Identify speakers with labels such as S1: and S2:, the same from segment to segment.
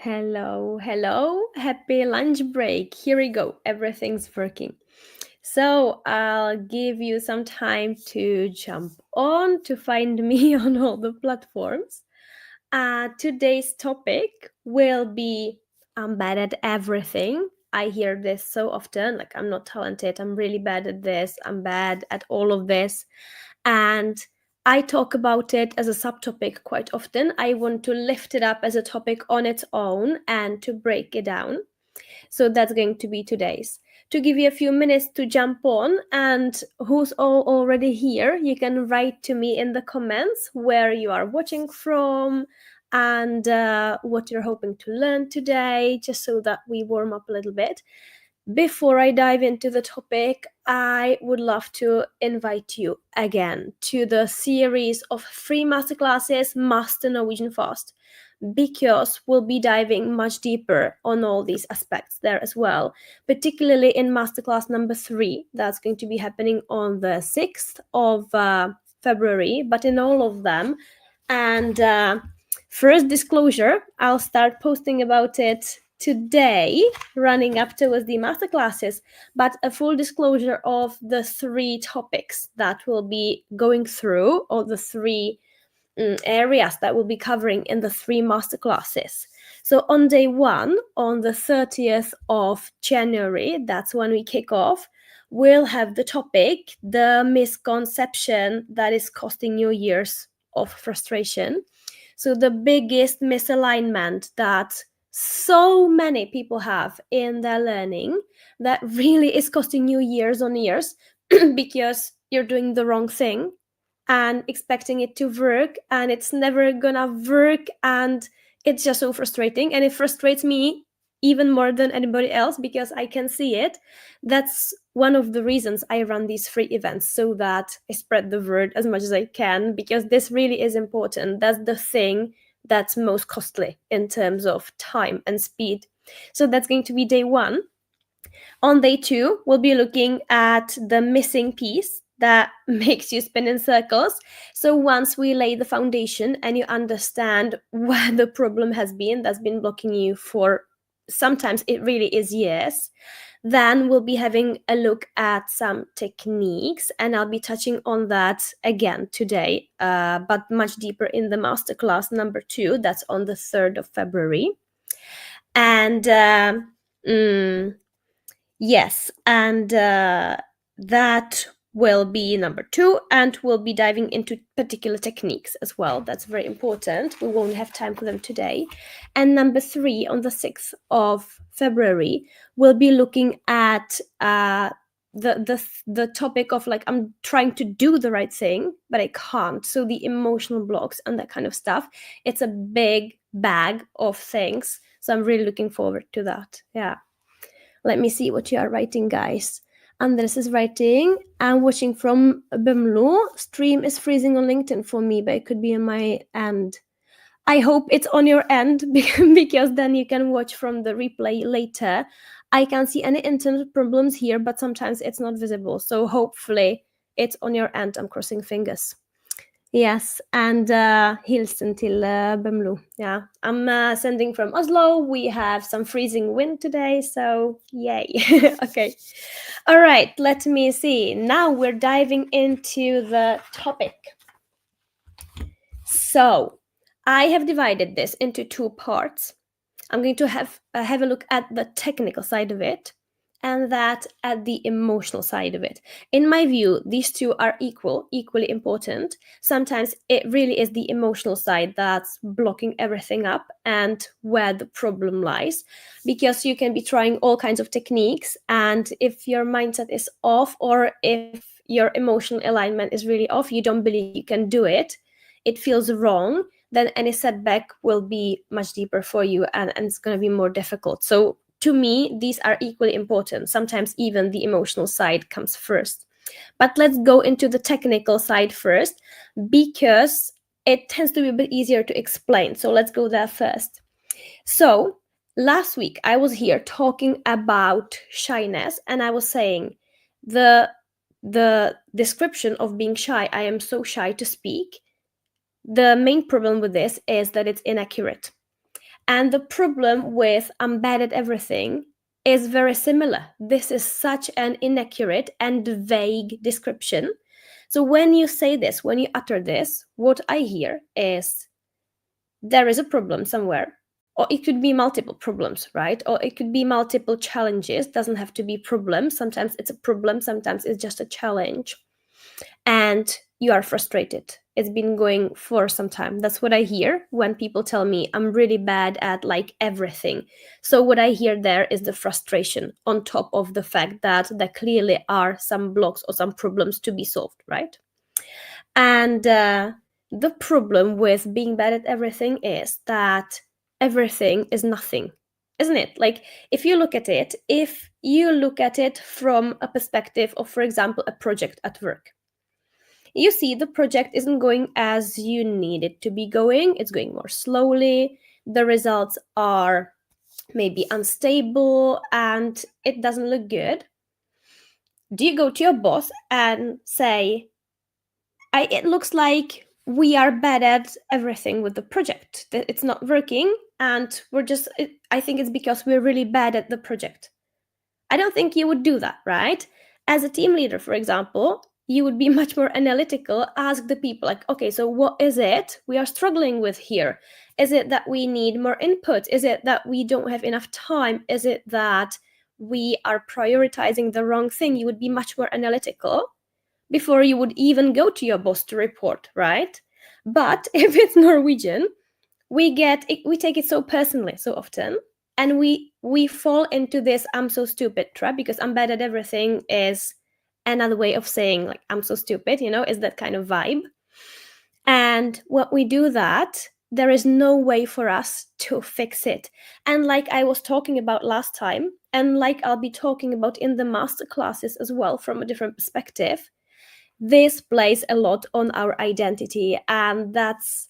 S1: Hello, hello. Happy lunch break. Here we go. Everything's working. So I'll give you some time to jump on to find me on all the platforms. Today's topic will be I'm bad at everything. I hear this so often, like I'm not talented, I'm really bad at this, I'm bad at all of this. And I talk about it as a subtopic quite often. I want to lift it up as a topic on its own and to break it down. So that's going to be today's. To give you a few minutes to jump on, and who's all already here, you can write to me in the comments where you are watching from and what you're hoping to learn today, just so that we warm up a little bit. Before I dive into the topic, I would love to invite you again to the series of free masterclasses, Master Norwegian Fast, because we'll be diving much deeper on all these aspects there as well, particularly in masterclass number 3. That's going to be happening on the 6th of February, but in all of them. And first disclosure, I'll start posting about it today, running up towards the masterclasses, but a full disclosure of the 3 topics that we'll be going through, or the 3 areas that we'll be covering in the 3 masterclasses. So on day 1, on the 30th of January, that's when we kick off, we'll have the topic, the misconception that is costing you years of frustration. So the biggest misalignment that so many people have in their learning that really is costing you years on years because you're doing the wrong thing and expecting it to work, and it's never gonna work, and it's just so frustrating, and it frustrates me even more than anybody else because I can see it. That's one of the reasons I run these free events, so that I spread the word as much as I can, because this really is important. That's the thing that's most costly in terms of time and speed. So that's going to be day 1. On day 2, we'll be looking at the missing piece that makes you spin in circles. So once we lay the foundation and you understand where the problem has been that's been blocking you for, sometimes it really is years, then we'll be having a look at some techniques, and I'll be touching on that again today, but much deeper in the masterclass number 2. That's on the 3rd of February. And yes, and that will be number 2, and we'll be diving into particular techniques as well. That's very important. We won't have time for them today. And number 3, on the 6th of February, we'll be looking at the topic of, like, I'm trying to do the right thing, but I can't. So the emotional blocks and that kind of stuff. It's a big bag of things. So I'm really looking forward to that. Yeah. Let me see what you are writing, guys. Andres is writing, I'm watching from Bemlo. Stream is freezing on LinkedIn for me, but it could be on my end. I hope it's on your end because then you can watch from the replay later. I can't see any internet problems here, but sometimes it's not visible. So hopefully it's on your end. I'm crossing fingers. Yes, and hilsen till Bemlo. Yeah, I'm sending from Oslo. We have some freezing wind today, so yay. Okay. All right, let me see. Now we're diving into the topic. So I have divided this into 2 parts. I'm going to have a look at the technical side of it, and that at the emotional side of it. In my view, these 2 are equally important. Sometimes it really is the emotional side that's blocking everything up and where the problem lies, because you can be trying all kinds of techniques, and if your mindset is off, or if your emotional alignment is really off, you don't believe you can do it, it feels wrong, then any setback will be much deeper for you, and it's going to be more difficult. So to me, these are equally important. Sometimes even the emotional side comes first. But let's go into the technical side first, because it tends to be a bit easier to explain. So let's go there first. So last week I was here talking about shyness, and I was saying the description of being shy, I am so shy to speak. The main problem with this is that it's inaccurate. And the problem with I'm bad at everything is very similar. This is such an inaccurate and vague description. So when you say this, when you utter this, what I hear is there is a problem somewhere. Or it could be multiple problems, right? Or it could be multiple challenges. Doesn't have to be problems. Sometimes it's a problem, sometimes it's just a challenge. And you are frustrated. It's been going for some time. That's what I hear when people tell me I'm really bad at like everything. So what I hear there is the frustration on top of the fact that there clearly are some blocks or some problems to be solved, right? And the problem with being bad at everything is that everything is nothing, isn't it? Like if you look at it from a perspective of, for example, a project at work, you see the project isn't going as you need it to be going. It's going more slowly. The results are maybe unstable and it doesn't look good. Do you go to your boss and say, it looks like we are bad at everything with the project, that it's not working, and I think it's because we're really bad at the project? I don't think you would do that, right? As a team leader, for example, you would be much more analytical, ask the people, like, okay, so what is it we are struggling with here? Is it that we need more input? Is it that we don't have enough time? Is it that we are prioritizing the wrong thing? You would be much more analytical before you would even go to your boss to report, right? But if it's Norwegian, we take it so personally so often, and we fall into this I'm so stupid trap, because I'm bad at everything is another way of saying like I'm so stupid, is that kind of vibe. And when we do that, there is no way for us to fix it. And like I was talking about last time, and like I'll be talking about in the master classes as well from a different perspective, this plays a lot on our identity, and that's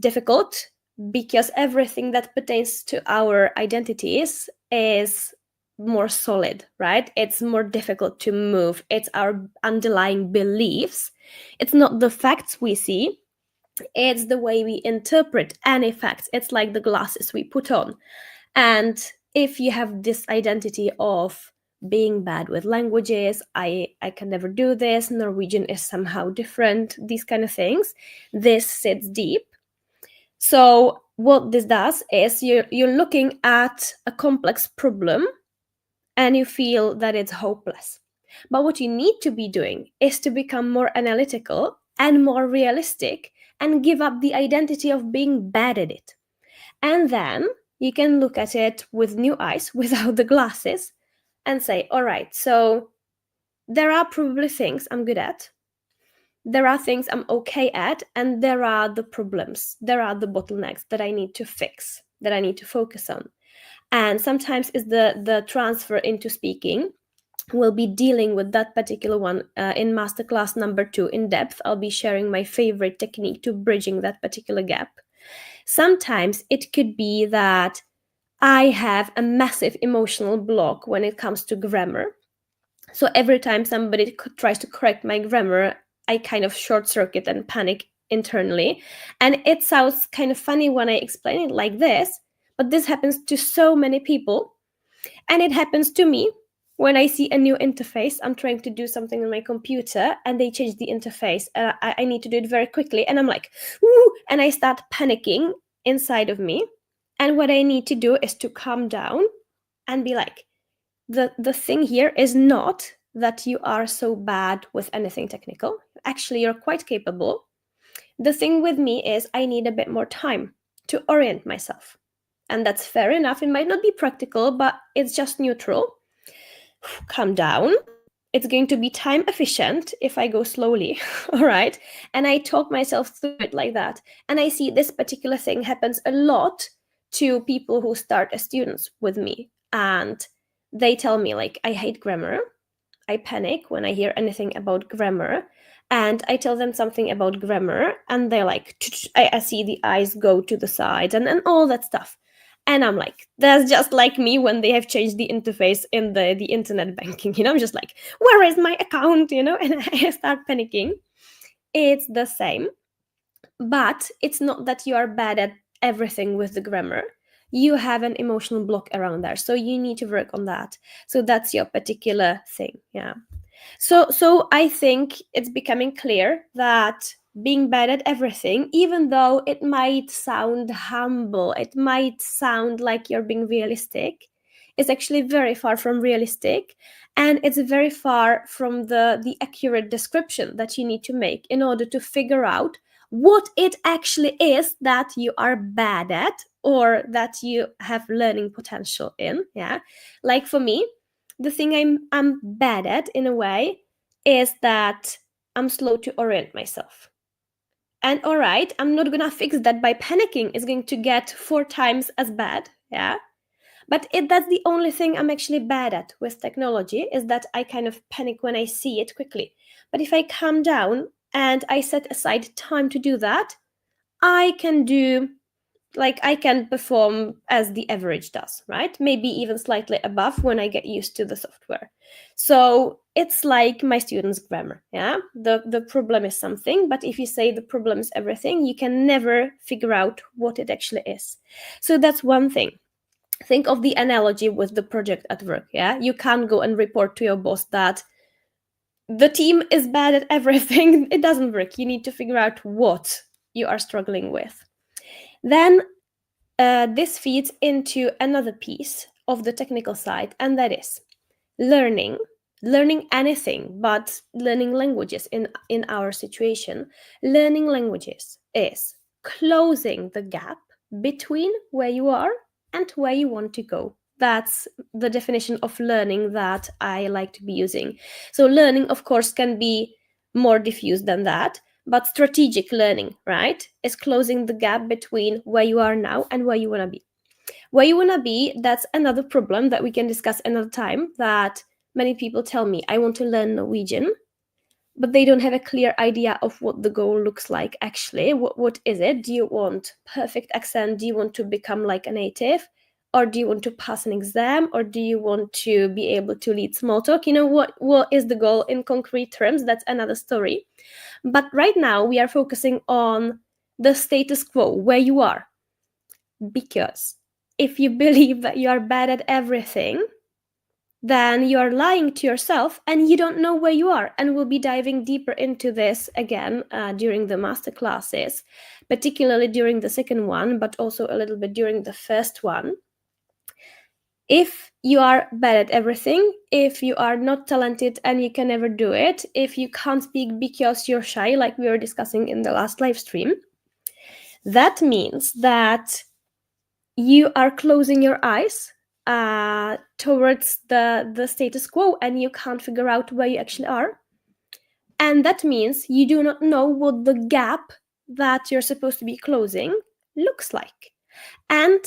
S1: difficult because everything that pertains to our identities is more solid, right? It's more difficult to move. It's our underlying beliefs. It's not the facts we see, it's the way we interpret any facts. It's like the glasses we put on. And if you have this identity of being bad with languages, I can never do this, Norwegian is somehow different, these kind of things, this sits deep. So what this does is you're looking at a complex problem and you feel that it's hopeless. But what you need to be doing is to become more analytical and more realistic and give up the identity of being bad at it. And then you can look at it with new eyes, without the glasses, and say, all right, so there are probably things I'm good at. There are things I'm okay at, and there are the problems. There are the bottlenecks that I need to fix, that I need to focus on. And sometimes is the transfer into speaking. We'll be dealing with that particular one in masterclass number 2 in depth. I'll be sharing my favorite technique to bridging that particular gap. Sometimes it could be that I have a massive emotional block when it comes to grammar. So every time somebody tries to correct my grammar, I kind of short circuit and panic internally. And it sounds kind of funny when I explain it like this, but this happens to so many people. And it happens to me when I see a new interface. I'm trying to do something on my computer and they change the interface. I need to do it very quickly. And I'm like, woo, and I start panicking inside of me. And what I need to do is to calm down and be like, the thing here is not that you are so bad with anything technical. Actually, you're quite capable. The thing with me is I need a bit more time to orient myself. And that's fair enough. It might not be practical, but it's just neutral. Calm down. It's going to be time efficient if I go slowly, all right? And I talk myself through it like that. And I see this particular thing happens a lot to people who start as students with me. And they tell me, like, I hate grammar. I panic when I hear anything about grammar. And I tell them something about grammar, and they're like, I see the eyes go to the side and all that stuff. And I'm like, that's just like me when they have changed the interface in the internet banking. I'm just like, where is my account? And I start panicking. It's the same. But it's not that you are bad at everything with the grammar. you have an emotional block around there, so you need to work on that. So that's your particular thing. Yeah. So I think it's becoming clear that being bad at everything, even though it might sound humble, it might sound like you're being realistic, is actually very far from realistic, and it's very far from the accurate description that you need to make in order to figure out what it actually is that you are bad at or that you have learning potential in. Yeah. Like for me, the thing I'm bad at in a way is that I'm slow to orient myself. And all right, I'm not gonna fix that by panicking. It's going to get 4 times as bad. Yeah. But that's the only thing I'm actually bad at with technology, is that I kind of panic when I see it quickly. But if I calm down and I set aside time to do that, I can do, like, I can perform as the average does, right? Maybe even slightly above when I get used to the software. So it's like my students' grammar. Yeah, the problem is something, but if you say the problem is everything, you can never figure out what it actually is. So that's one thing. Think of the analogy with the project at work. Yeah, you can't go and report to your boss that the team is bad at everything. It doesn't work. You need to figure out what you are struggling with. Then this feeds into another piece of the technical side, and that is learning. Learning anything, but learning languages in our situation. Learning languages is closing the gap between where you are and where you want to go. That's the definition of learning that I like to be using. So learning, of course, can be more diffuse than that, but strategic learning, right, is closing the gap between where you are now and where you want to be. Where you want to be, that's another problem that we can discuss another time, that many people tell me, I want to learn Norwegian, but they don't have a clear idea of what the goal looks like actually. What is it? Do you want perfect accent? Do you want to become like a native? Or do you want to pass an exam? Or do you want to be able to lead small talk? You know, what is the goal in concrete terms? That's another story. But right now we are focusing on the status quo, where you are. Because if you believe that you are bad at everything, then you are lying to yourself and you don't know where you are. And we'll be diving deeper into this again during the master classes, particularly during the second one, but also a little bit during the first one. If you are bad at everything, if you are not talented and you can never do it, if you can't speak because you're shy, like we were discussing in the last live stream, that means that you are closing your eyes towards the status quo and you can't figure out where you actually are. And that means you do not know what the gap that you're supposed to be closing looks like. And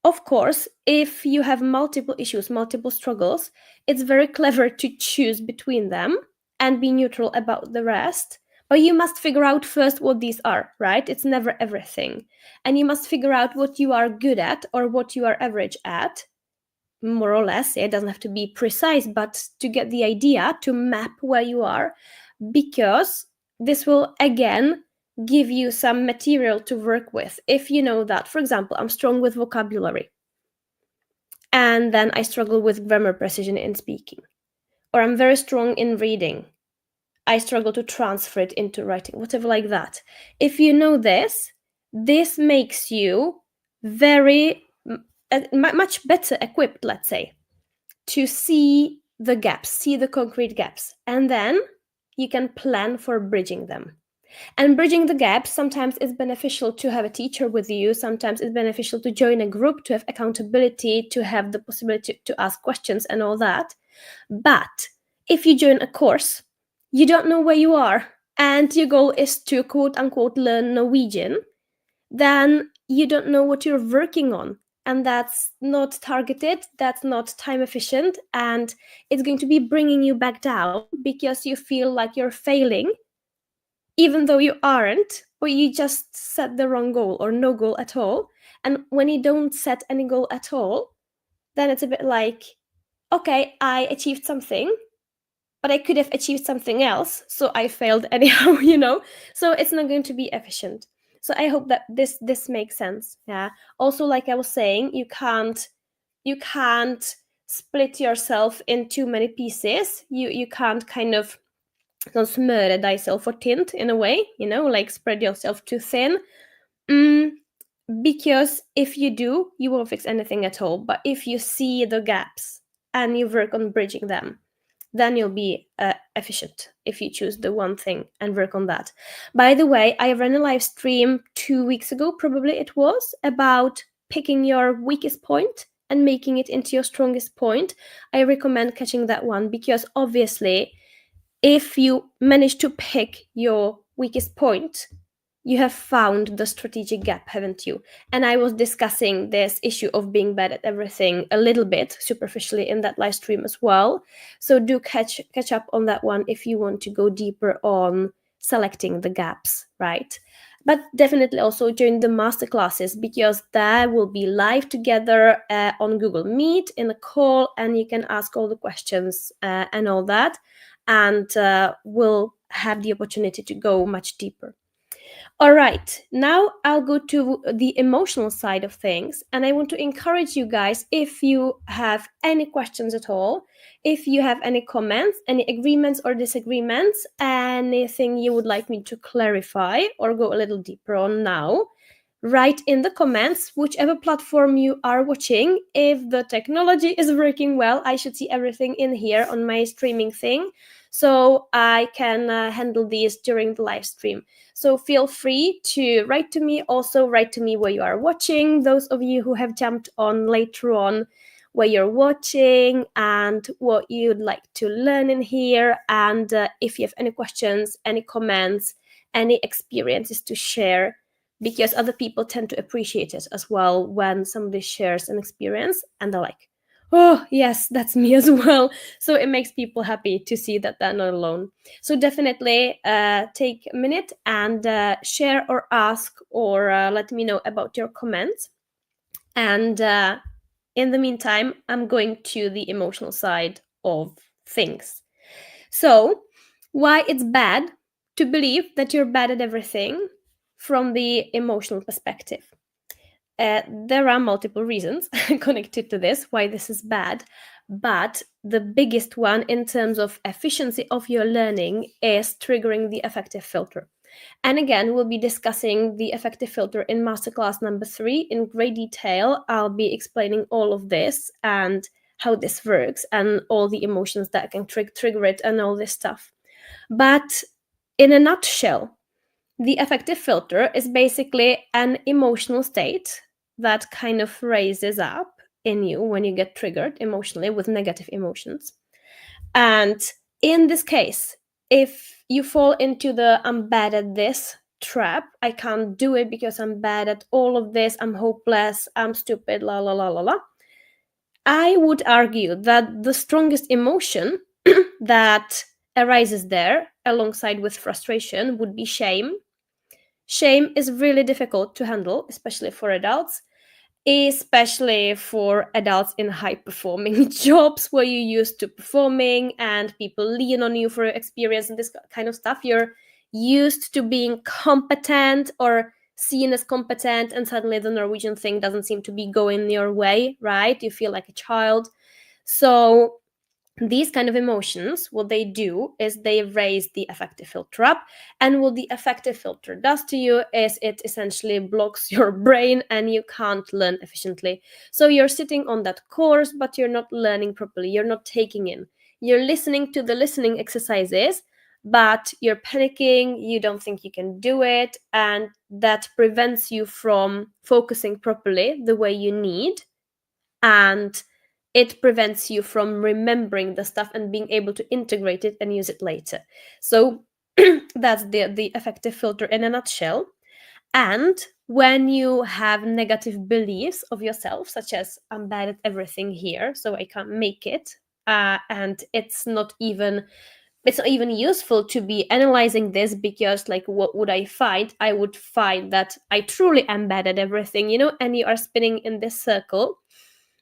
S1: of course, if you have multiple issues, multiple struggles, it's very clever to choose between them and be neutral about the rest. But you must figure out first what these are, right? It's never everything. And you must figure out what you are good at or what you are average at, more or less. It doesn't have to be precise, but to get the idea, to map where you are, because this will, again, give you some material to work with. If you know that, for example, I'm strong with vocabulary, and then I struggle with grammar precision in speaking, or I'm very strong in reading, I struggle to transfer it into writing, whatever like that. If you know this makes you very much better equipped, let's say, to see the gaps, see the concrete gaps, and then you can plan for bridging them. And bridging the gaps, sometimes it's beneficial to have a teacher with you, sometimes it's beneficial to join a group, to have accountability, to have the possibility to ask questions and all that. But if you join a course, you don't know where you are, and your goal is to quote unquote learn Norwegian, then you don't know what you're working on. And that's not targeted, that's not time efficient, and it's going to be bringing you back down because you feel like you're failing, even though you aren't, or you just set the wrong goal or no goal at all. And when you don't set any goal at all, then it's a bit like, okay, I achieved something, but I could have achieved something else, so I failed anyhow, you know? So it's not going to be efficient. So I hope that this makes sense. Yeah. Also, like I was saying, you can't split yourself in too many pieces. You can't kind of smøre deg selv for tynt in a way, like spread yourself too thin. Mm, because if you do, you won't fix anything at all. But if you see the gaps and you work on bridging them, then you'll be efficient if you choose the one thing and work on that. By the way, I ran a live stream 2 weeks ago, probably it was, about picking your weakest point and making it into your strongest point. I recommend catching that one, because obviously if you manage to pick your weakest point, you have found the strategic gap, haven't you? And I was discussing this issue of being bad at everything a little bit superficially in that live stream as well. So do catch up on that one if you want to go deeper on selecting the gaps, right? But definitely also join the masterclasses, because that will be live together on Google Meet in a call, and you can ask all the questions and all that, and we'll have the opportunity to go much deeper. All right, now I'll go to the emotional side of things, and I want to encourage you guys, if you have any questions at all, if you have any comments, any agreements or disagreements, anything you would like me to clarify or go a little deeper on now, write in the comments, whichever platform you are watching. If the technology is working well, I should see everything in here on my streaming thing, so I can handle these during the live stream. So feel free to write to me. Also write to me where you are watching, those of you who have jumped on later on, where you're watching and what you'd like to learn in here, and if you have any questions, any comments, any experiences to share, because other people tend to appreciate it as well when somebody shares an experience and they're like, oh yes, that's me as well. So it makes people happy to see that they're not alone. So definitely take a minute and share or ask or let me know about your comments. And in the meantime, I'm going to the emotional side of things. So why it's bad to believe that you're bad at everything from the emotional perspective. There are multiple reasons connected to this why this is bad, but the biggest one in terms of efficiency of your learning is triggering the affective filter. And again, we'll be discussing the affective filter in masterclass number 3 in great detail. I'll be explaining all of this and how this works and all the emotions that can trigger it and all this stuff. But in a nutshell, the affective filter is basically an emotional state that kind of raises up in you when you get triggered emotionally with negative emotions. And in this case, if you fall into the I'm bad at this trap, I can't do it because I'm bad at all of this, I'm hopeless, I'm stupid, la la la la la, I would argue that the strongest emotion that arises there alongside with frustration would be shame. Shame is really difficult to handle, especially for adults, especially for adults in high performing jobs where you're used to performing and people lean on you for experience and this kind of stuff. You're used to being competent or seen as competent, and suddenly the Norwegian thing doesn't seem to be going your way, right? You feel like a child. So these kind of emotions, what they do is they raise the affective filter up, and what the affective filter does to you is it essentially blocks your brain and you can't learn efficiently. So you're sitting on that course, but you're not learning properly, you're not taking in, you're listening to the listening exercises, but you're panicking, you don't think you can do it, and that prevents you from focusing properly the way you need, and it prevents you from remembering the stuff and being able to integrate it and use it later. So that's the affective filter in a nutshell. And when you have negative beliefs of yourself, such as I'm bad at everything here, so I can't make it, and it's not even useful to be analyzing this, because like what would I find? I would find that I truly am bad at everything, and you are spinning in this circle.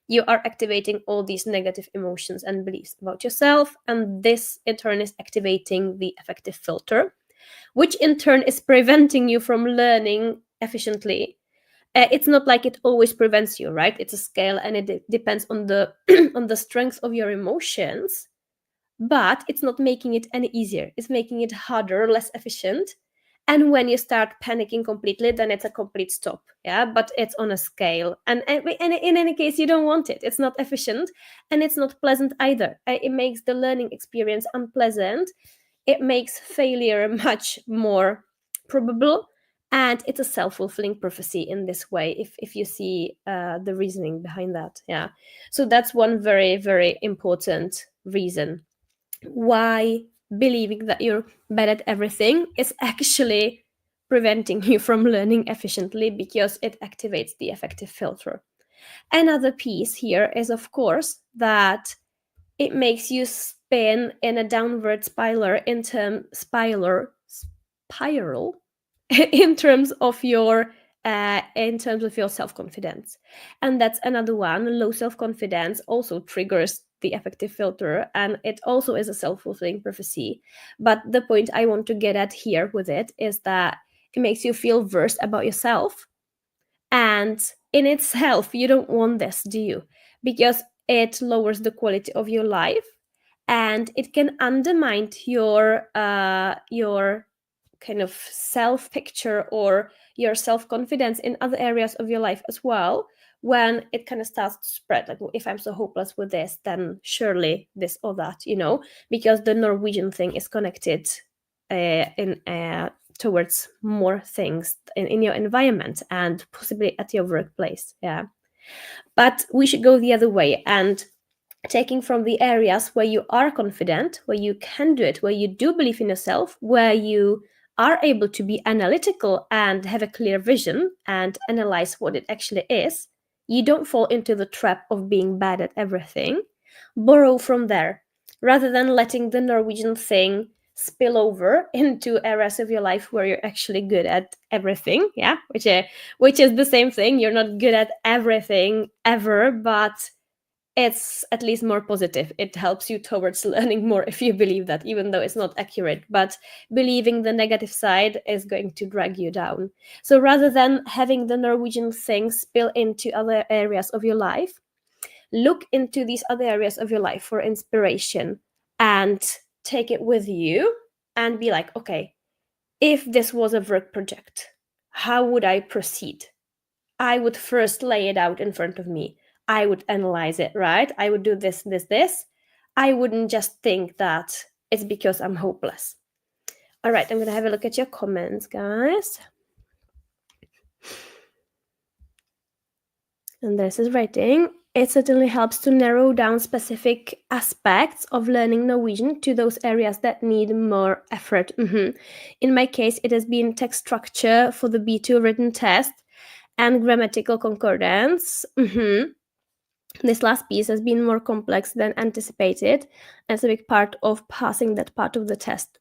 S1: You are activating all these negative emotions and beliefs about yourself, and this in turn is activating the affective filter, which in turn is preventing you from learning efficiently, it's not like it always prevents you, right? It's a scale, and it depends on the on the strength of your emotions, but it's not making it any easier. It's making it harder, less efficient. And when you start panicking completely, then it's a complete stop. Yeah, but it's on a scale, and in any case, you don't want it. It's not efficient, and it's not pleasant either. It makes the learning experience unpleasant. It makes failure much more probable, and it's a self-fulfilling prophecy in this way, if you see the reasoning behind that. Yeah, so that's one very, very important reason why believing that you're bad at everything is actually preventing you from learning efficiently, because it activates the affective filter. Another piece here is, of course, that it makes you spin in a downward spiral in terms of your self-confidence. And that's another one. Low self-confidence also triggers the affective filter, and it also is a self-fulfilling prophecy. But the point I want to get at here with it is that it makes you feel worse about yourself, and in itself, you don't want this, do you? Because it lowers the quality of your life, and it can undermine your kind of self picture or your self confidence in other areas of your life as well. When it kind of starts to spread, like, well, if I'm so hopeless with this, then surely this or that, because the Norwegian thing is connected in towards more things in your environment and possibly at your workplace. Yeah, but we should go the other way, and taking from the areas where you are confident, where you can do it, where you do believe in yourself, where you are able to be analytical and have a clear vision and analyze what it actually is. You don't fall into the trap of being bad at everything. Borrow from there, rather than letting the Norwegian thing spill over into areas of your life where you're actually good at everything. Yeah, which is the same thing. You're not good at everything ever, but it's at least more positive. It helps you towards learning more if you believe that, even though it's not accurate. But believing the negative side is going to drag you down. So rather than having the Norwegian thing spill into other areas of your life, look into these other areas of your life for inspiration and take it with you and be like, okay, if this was a work project, how would I proceed? I would first lay it out in front of me. I would analyze it, right? I would do this, this, this. I wouldn't just think that it's because I'm hopeless. All right, I'm going to have a look at your comments, guys. And this is writing. It certainly helps to narrow down specific aspects of learning Norwegian to those areas that need more effort. In my case, it has been text structure for the B2 written test and grammatical concordance. This last piece has been more complex than anticipated, and it's a big part of passing that part of the test.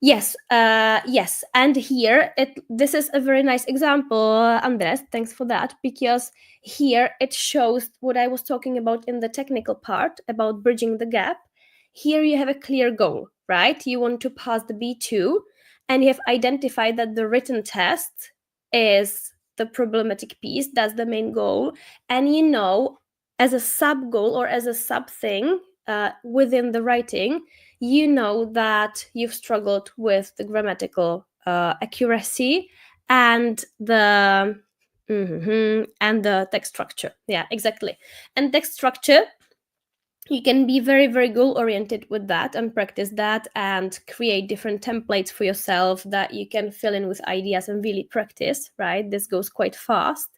S1: Yes, yes. And here, this is a very nice example, Andres, thanks for that, because here it shows what I was talking about in the technical part about bridging the gap. Here you have a clear goal, right? You want to pass the B2, and you have identified that the written test is the problematic piece. That's the main goal. And as a sub goal or as a sub thing within the writing, you know that you've struggled with the grammatical accuracy and the text structure. Yeah, exactly. And text structure, you can be very, very goal oriented with that and practice that and create different templates for yourself that you can fill in with ideas and really practice, right? This goes quite fast.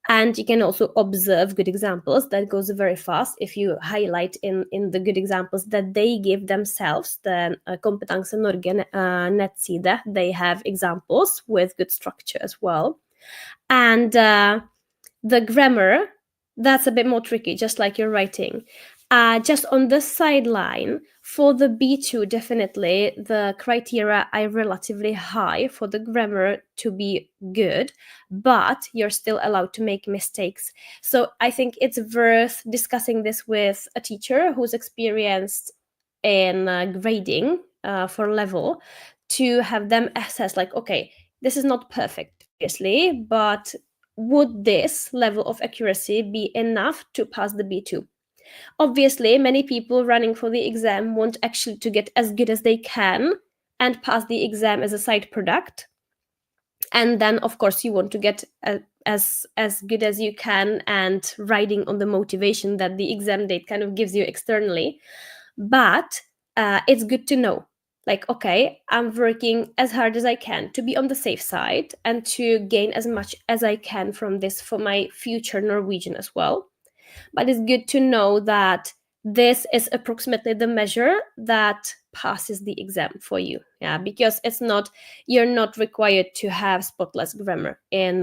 S1: And you can also observe good examples. That goes very fast if you highlight in the good examples that they give themselves. The Confident Norwegian nettside, they have examples with good structure as well. And the grammar, that's a bit more tricky, just like your writing. Just on the sideline, for the B2, definitely the criteria are relatively high for the grammar to be good, but you're still allowed to make mistakes. So I think it's worth discussing this with a teacher who's experienced in grading for level, to have them assess, like, okay, this is not perfect. obviously, but would this level of accuracy be enough to pass the B2? Obviously, many people running for the exam want actually to get as good as they can and pass the exam as a side product. And then, of course, you want to get as good as you can and riding on the motivation that the exam date kind of gives you externally. But it's good to know, like, okay, I'm working as hard as I can to be on the safe side and to gain as much as I can from this for my future Norwegian as well. But it's good to know that this is approximately the measure that passes the exam for you. Yeah, because you're not required to have spotless grammar in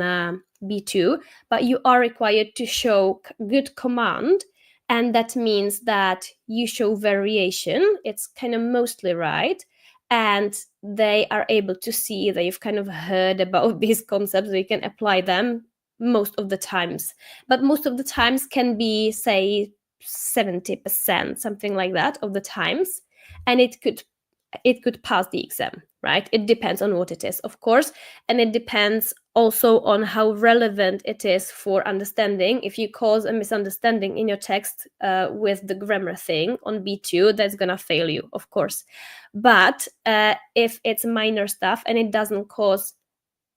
S1: B2, but you are required to show good command. And that means that you show variation. It's kind of mostly right. And they are able to see that you've kind of heard about these concepts, so you can apply them most of the times. But most of the times can be, say, 70%, something like that, of the times. And it could pass the exam, right? It depends on what it is, of course. And it depends also on how relevant it is for understanding. If you cause a misunderstanding in your text with the grammar thing on B2, that's gonna fail you, of course. But if it's minor stuff and it doesn't cause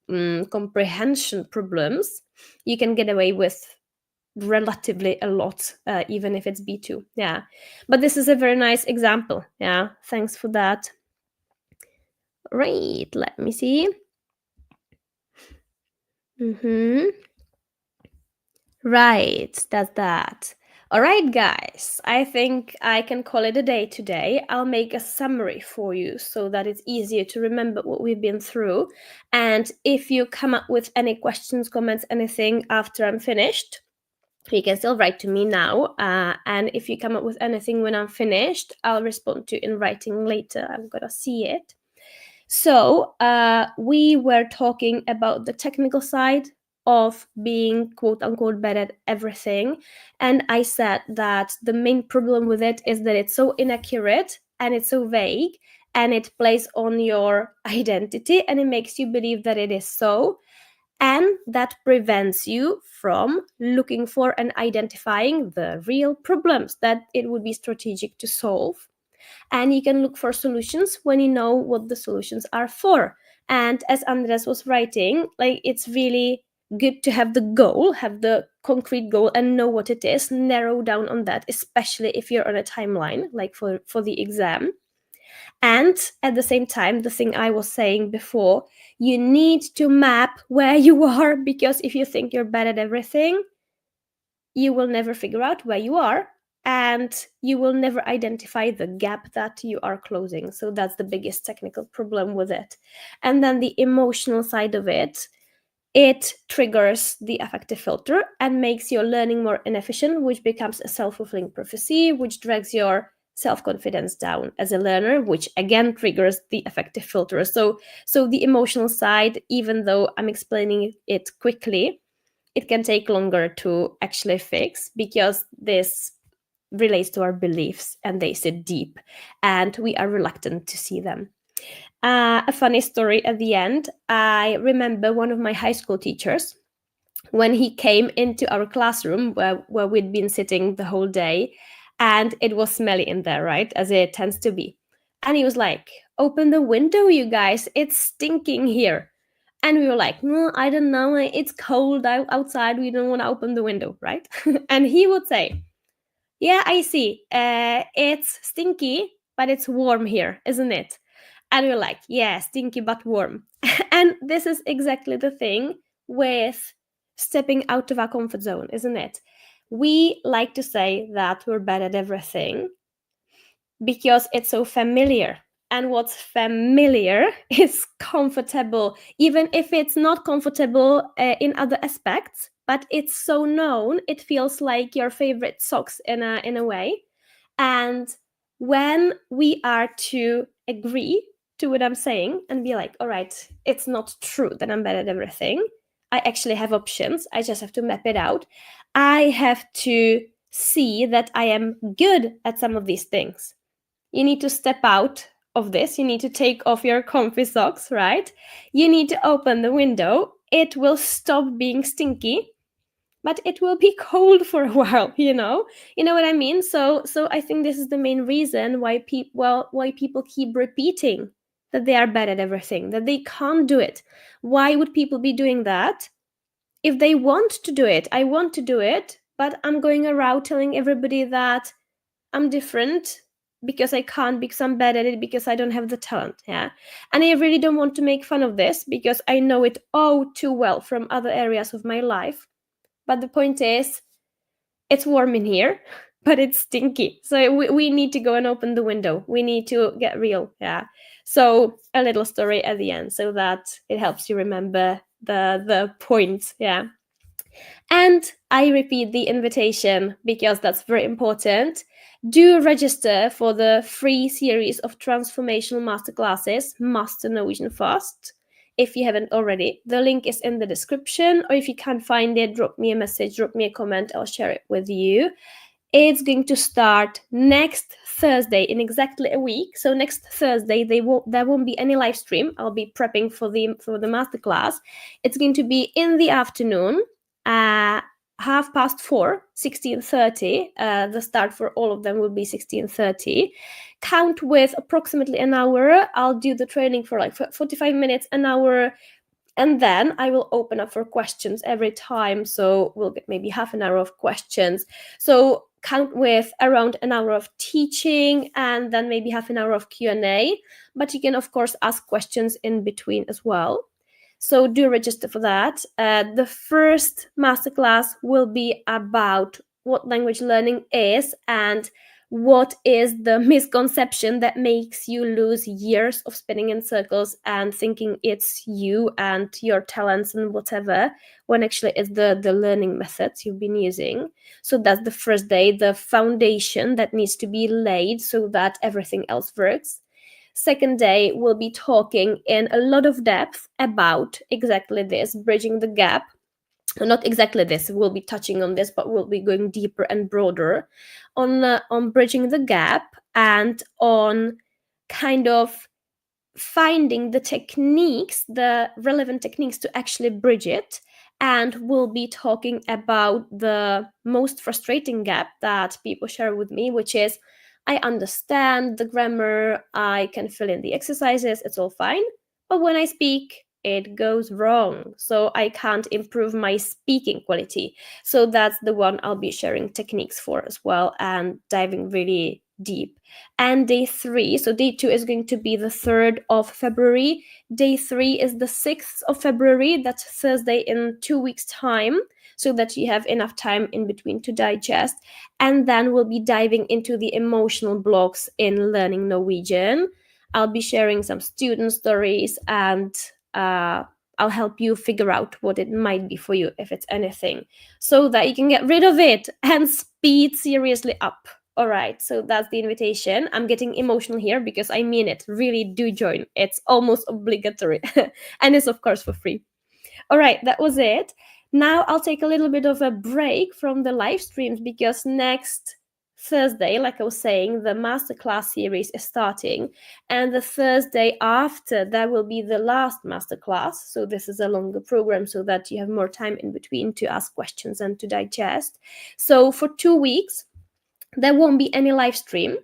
S1: comprehension problems, you can get away with relatively a lot, even if it's B2. Yeah, but this is a very nice example. Yeah, thanks for that. Right, let me see. Right, that's that. All right, guys, I think I can call it a day today. I'll make a summary for you so that it's easier to remember what we've been through. And if you come up with any questions, comments, anything after I'm finished, you can still write to me now. And if you come up with anything when I'm finished, I'll respond to in writing later. I'm gonna see it. So we were talking about the technical side of being quote unquote bad at everything. And I said that the main problem with it is that it's so inaccurate and it's so vague and it plays on your identity and it makes you believe that it is so. And that prevents you from looking for and identifying the real problems that it would be strategic to solve. And you can look for solutions when you know what the solutions are for. And as Andres was writing, like, it's really good to have the goal, have the concrete goal and know what it is, narrow down on that, especially if you're on a timeline, like for the exam. And at the same time, the thing I was saying before, you need to map where you are, because if you think you're bad at everything, you will never figure out where you are and you will never identify the gap that you are closing. So that's the biggest technical problem with it. And then the emotional side of it triggers the affective filter and makes your learning more inefficient, which becomes a self-fulfilling prophecy, which drags your self-confidence down as a learner, which again triggers the affective filter. So the emotional side, even though I'm explaining it quickly, it can take longer to actually fix, because this relates to our beliefs and they sit deep and we are reluctant to see them. A funny story at the end. I remember one of my high school teachers, when he came into our classroom where we'd been sitting the whole day, and it was smelly in there, right? As it tends to be. And he was like, "Open the window, you guys. It's stinking here." And we were like, "No, I don't know. It's cold outside. We don't want to open the window," right? And he would say, "Yeah, I see. It's stinky, but it's warm here, isn't it?" And we're like, "Yeah, stinky but warm." And this is exactly the thing with stepping out of our comfort zone, isn't it? We like to say that we're bad at everything because it's so familiar. And what's familiar is comfortable, even if it's not comfortable in other aspects, but it's so known, it feels like your favorite socks in a way. And when we are to agree to what I'm saying and be like, all right, it's not true that I'm bad at everything. I actually have options. I just have to map it out. I have to see that I am good at some of these things. You need to step out of this. You need to take off your comfy socks, right? You need to open the window it will stop being stinky, but it will be cold for a while, you know what I mean. So I think this is the main reason why people keep repeating that they are bad at everything, that they can't do it. Why would people be doing that? If they want to do it, I want to do it, but I'm going around telling everybody that I'm different because I can't, because I'm bad at it, because I don't have the talent. Yeah. And I really don't want to make fun of this because I know it all too well from other areas of my life. But the point is, it's warm in here, but it's stinky. So we need to go and open the window. We need to get real. Yeah. So a little story at the end so that it helps you remember the point. Yeah. And I repeat the invitation because that's very important. Do register for the free series of transformational masterclasses, Master Norwegian Fast. If you haven't already, the link is in the description, or if you can't find it, drop me a message, drop me a comment, I'll share it with you. It's going to start next Thursday in exactly a week. So next Thursday there won't be any live stream. I'll be prepping for the masterclass. It's going to be in the afternoon, 4:30, 16:30. The start for all of them will be 16:30. Count with approximately an hour. I'll do the training for like 45 minutes, an hour, and then I will open up for questions every time. So we'll get maybe half an hour of questions. So count with around an hour of teaching and then maybe half an hour of Q&A. But you can, of course, ask questions in between as well. So do register for that. The first masterclass will be about what language learning is and what is the misconception that makes you lose years of spinning in circles and thinking it's you and your talents and whatever, when actually it's the learning methods you've been using. So that's the first day, the foundation that needs to be laid so that everything else works. Second day, we'll be talking in a lot of depth about exactly this, bridging the gap. Not exactly this, we'll be touching on this, but we'll be going deeper and broader on bridging the gap and on kind of finding the techniques, the relevant techniques to actually bridge it. And we'll be talking about the most frustrating gap that people share with me, which is I understand the grammar, I can fill in the exercises, it's all fine. But when I speak, it goes wrong. So I can't improve my speaking quality. So that's the one I'll be sharing techniques for as well and diving really deep. And day 3, so day 2 is going to be the 3rd of February. Day 3 is the 6th of February. That's Thursday in 2 weeks' time, so that you have enough time in between to digest. And then we'll be diving into the emotional blocks in learning Norwegian. I'll be sharing some student stories and I'll help you figure out what it might be for you, if it's anything, so that you can get rid of it and speed seriously up. All right, so that's the invitation. I'm getting emotional here because I mean it. Really do join. It's almost obligatory. And it's, of course, for free. All right, that was it. Now I'll take a little bit of a break from the live streams because next Thursday, like I was saying, the masterclass series is starting. And the Thursday after, that will be the last masterclass. So this is a longer program so that you have more time in between to ask questions and to digest. So for 2 weeks, there won't be any live stream,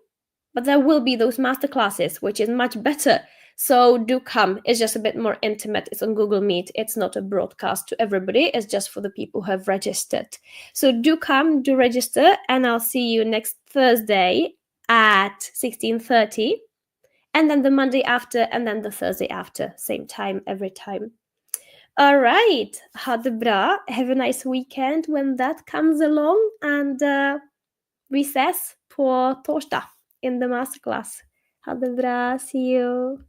S1: but there will be those masterclasses, which is much better. So do come. It's just a bit more intimate. It's on Google Meet. It's not a broadcast to everybody. It's just for the people who have registered. So do come, do register, and I'll see you next Thursday at 16:30, and then the Monday after, and then the Thursday after, same time every time. All right. Ha det bra. Have a nice weekend when that comes along, and vi ses på torsdag in the masterclass. Ha det bra. See you.